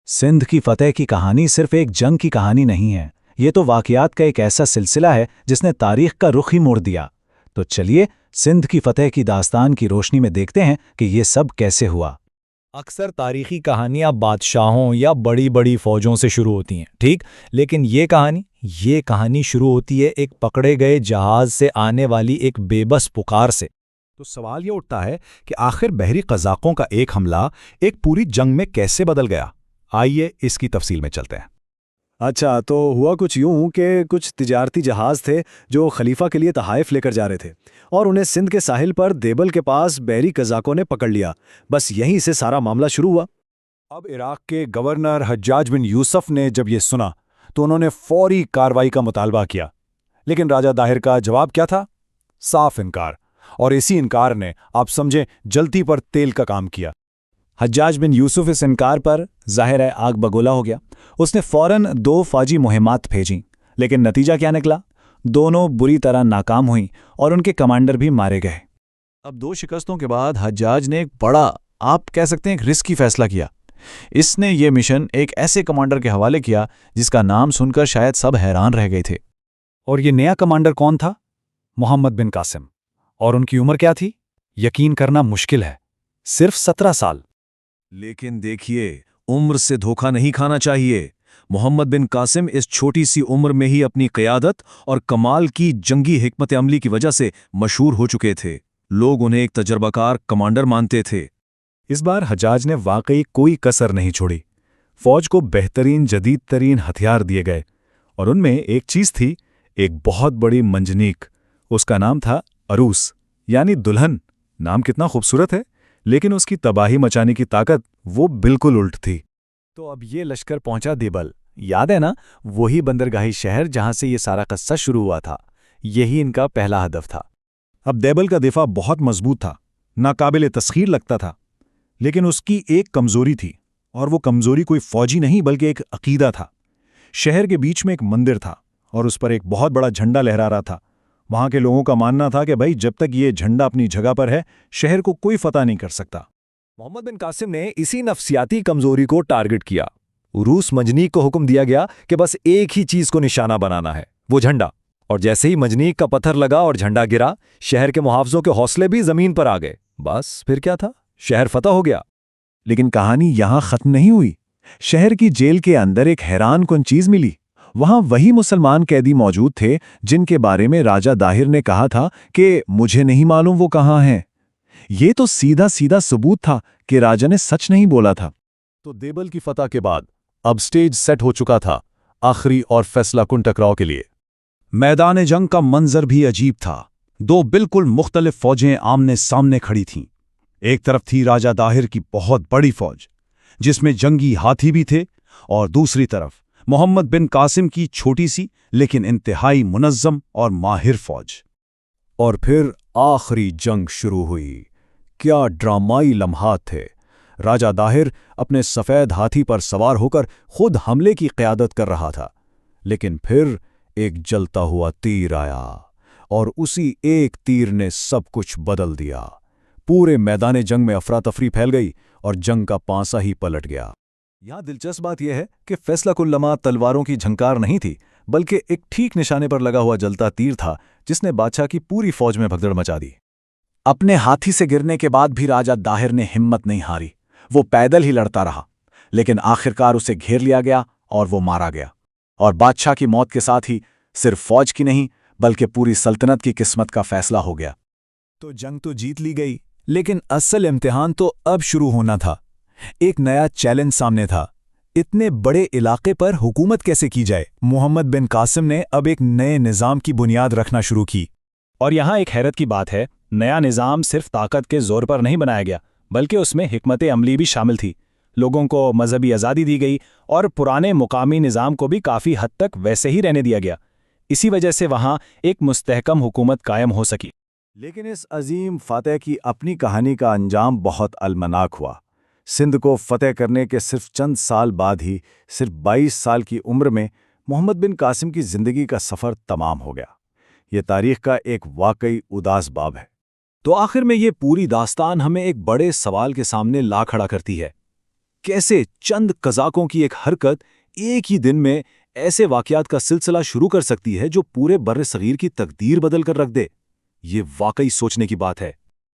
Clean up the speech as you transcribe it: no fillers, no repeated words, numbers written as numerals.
سندھ کی فتح کی کہانی صرف ایک جنگ کی کہانی نہیں ہے، یہ تو واقعات کا ایک ایسا سلسلہ ہے جس نے تاریخ کا رخ ہی موڑ دیا۔ تو چلیے سندھ کی فتح کی داستان کی روشنی میں دیکھتے ہیں کہ یہ سب کیسے ہوا۔ اکثر تاریخی کہانیاں بادشاہوں یا بڑی بڑی فوجوں سے شروع ہوتی ہیں، ٹھیک، لیکن یہ کہانی شروع ہوتی ہے ایک پکڑے گئے جہاز سے آنے والی ایک بے بس پکار سے۔ تو سوال یہ اٹھتا ہے کہ آخر بحری قزاقوں کا ایک حملہ ایک پوری جنگ میں کیسے بدل گیا؟ آئیے اس کی تفصیل میں چلتے ہیں۔ اچھا، تو ہوا کچھ یوں کہ کچھ تجارتی جہاز تھے جو خلیفہ کے لیے تحائف لے کر جا رہے تھے، اور انہیں سندھ کے ساحل پر دیبل کے پاس بحری قزاقوں نے پکڑ لیا۔ بس یہیں سے سارا معاملہ شروع ہوا۔ اب عراق کے گورنر حجاج بن یوسف نے جب یہ سنا تو انہوں نے فوری کارروائی کا مطالبہ کیا، لیکن راجہ داہر کا جواب کیا تھا؟ صاف انکار، اور اسی انکار نے آپ سمجھیں جلتی پر تیل کا کام کیا۔ حجاج بن یوسف اس انکار پر ظاہر ہے آگ بگولا ہو گیا۔ اس نے فوراً 2 فوجی مہمات بھیجیں، لیکن نتیجہ کیا نکلا؟ دونوں بری طرح ناکام ہوئیں اور ان کے کمانڈر بھی مارے گئے۔ اب 2 شکستوں کے بعد حجاج نے ایک بڑا، آپ کہہ سکتے ہیں ایک رسکی فیصلہ کیا۔ اس نے یہ مشن ایک ایسے کمانڈر کے حوالے کیا جس کا نام سن کر شاید سب حیران رہ گئے تھے۔ اور یہ نیا کمانڈر کون تھا؟ محمد بن قاسم۔ اور ان کی عمر کیا تھی؟ یقین کرنا مشکل ہے، صرف 17 سال۔ لیکن دیکھیے، عمر سے دھوکہ نہیں کھانا چاہیے۔ محمد بن قاسم اس چھوٹی سی عمر میں ہی اپنی قیادت اور کمال کی جنگی حکمت عملی کی وجہ سے مشہور ہو چکے تھے۔ لوگ انہیں ایک تجربہ کار کمانڈر مانتے تھے۔ اس بار حجاج نے واقعی کوئی کسر نہیں چھوڑی۔ فوج کو بہترین جدید ترین ہتھیار دیے گئے، اور ان میں ایک چیز تھی، ایک بہت بڑی منجنیق۔ اس کا نام تھا عروس، یعنی دلہن۔ نام کتنا خوبصورت ہے، لیکن اس کی تباہی مچانے کی طاقت وہ بالکل الٹ تھی۔ تو اب یہ لشکر پہنچا دیبل، یاد ہے نا، وہی بندرگاہی شہر جہاں سے یہ سارا قصہ شروع ہوا تھا۔ یہی ان کا پہلا ہدف تھا۔ اب دیبل کا دفاع بہت مضبوط تھا، ناقابل تسخیر لگتا تھا، لیکن اس کی ایک کمزوری تھی، اور وہ کمزوری کوئی فوجی نہیں بلکہ ایک عقیدہ تھا۔ شہر کے بیچ میں ایک مندر تھا، اور اس پر ایک بہت بڑا جھنڈا لہرا رہا تھا۔ وہاں کے لوگوں کا ماننا تھا کہ بھائی جب تک یہ جھنڈا اپنی جگہ پر ہے، شہر کو کوئی فتح نہیں کر سکتا۔ محمد بن قاسم نے اسی نفسیاتی کمزوری کو ٹارگٹ کیا۔ عروس منجنیق کو حکم دیا گیا کہ بس ایک ہی چیز کو نشانہ بنانا ہے، وہ جھنڈا۔ اور جیسے ہی منجنیق کا پتھر لگا اور جھنڈا گرا، شہر کے محافظوں کے حوصلے بھی زمین پر آ گئے۔ بس پھر کیا تھا؟ شہر فتح ہو گیا۔ لیکن کہانی یہاں ختم نہیں ہوئی۔ شہر کی جیل کے اندر ایک حیران کن چیز ملی۔ وہاں وہی مسلمان قیدی موجود تھے جن کے بارے میں راجہ داہر نے کہا تھا کہ مجھے نہیں معلوم وہ کہاں ہیں۔ یہ تو سیدھا ثبوت تھا کہ راجہ نے سچ نہیں بولا تھا۔ تو دیبل کی فتح کے بعد اب سٹیج سیٹ ہو چکا تھا آخری اور فیصلہ کن ٹکراؤ کے لیے۔ میدان جنگ کا منظر بھی عجیب تھا۔ 2 بالکل مختلف فوجیں آمنے سامنے کھڑی تھیں۔ ایک طرف تھی راجہ داہر کی بہت بڑی فوج، جس میں جنگی ہاتھی بھی تھے، اور دوسری طرف محمد بن قاسم کی چھوٹی سی لیکن انتہائی منظم اور ماہر فوج۔ اور پھر آخری جنگ شروع ہوئی۔ کیا ڈرامائی لمحات تھے! راجہ داہر اپنے سفید ہاتھی پر سوار ہو کر خود حملے کی قیادت کر رہا تھا، لیکن پھر ایک جلتا ہوا تیر آیا، اور اسی ایک تیر نے سب کچھ بدل دیا۔ پورے میدان جنگ میں افراتفری پھیل گئی، اور جنگ کا پانسا ہی پلٹ گیا۔ یہاں دلچسپ بات یہ ہے کہ فیصلہ کن لمحہ تلواروں کی جھنکار نہیں تھی، بلکہ ایک ٹھیک نشانے پر لگا ہوا جلتا تیر تھا جس نے بادشاہ کی پوری فوج میں بھگدڑ مچا دی۔ اپنے ہاتھی سے گرنے کے بعد بھی راجہ داہر نے ہمت نہیں ہاری۔ وہ پیدل ہی لڑتا رہا، لیکن آخرکار اسے گھیر لیا گیا اور وہ مارا گیا۔ اور بادشاہ کی موت کے ساتھ ہی صرف فوج کی نہیں بلکہ پوری سلطنت کی قسمت کا فیصلہ ہو گیا۔ تو جنگ تو جیت لی گئی، لیکن اصل امتحان تو اب شروع ہونا تھا۔ ایک نیا چیلنج سامنے تھا۔ اتنے بڑے علاقے پر حکومت کیسے کی جائے؟ محمد بن قاسم نے اب ایک نئے نظام کی بنیاد رکھنا شروع کی۔ اور یہاں ایک حیرت کی بات ہے، نیا نظام صرف طاقت کے زور پر نہیں بنایا گیا، بلکہ اس میں حکمت عملی بھی شامل تھی۔ لوگوں کو مذہبی آزادی دی گئی، اور پرانے مقامی نظام کو بھی کافی حد تک ویسے ہی رہنے دیا گیا۔ اسی وجہ سے وہاں ایک مستحکم حکومت قائم ہو سکی۔ لیکن اس عظیم فاتح کی اپنی کہانی کا انجام بہت المناک ہوا۔ سندھ کو فتح کرنے کے صرف چند سال بعد ہی، صرف 22 سال کی عمر میں، محمد بن قاسم کی زندگی کا سفر تمام ہو گیا۔ یہ تاریخ کا ایک واقعی اداس باب ہے۔ تو آخر میں یہ پوری داستان ہمیں ایک بڑے سوال کے سامنے لا کھڑا کرتی ہے۔ کیسے چند قزاقوں کی ایک حرکت ایک ہی دن میں ایسے واقعات کا سلسلہ شروع کر سکتی ہے جو پورے بر صغیر کی تقدیر بدل کر رکھ دے۔ یہ واقعی سوچنے کی بات ہے۔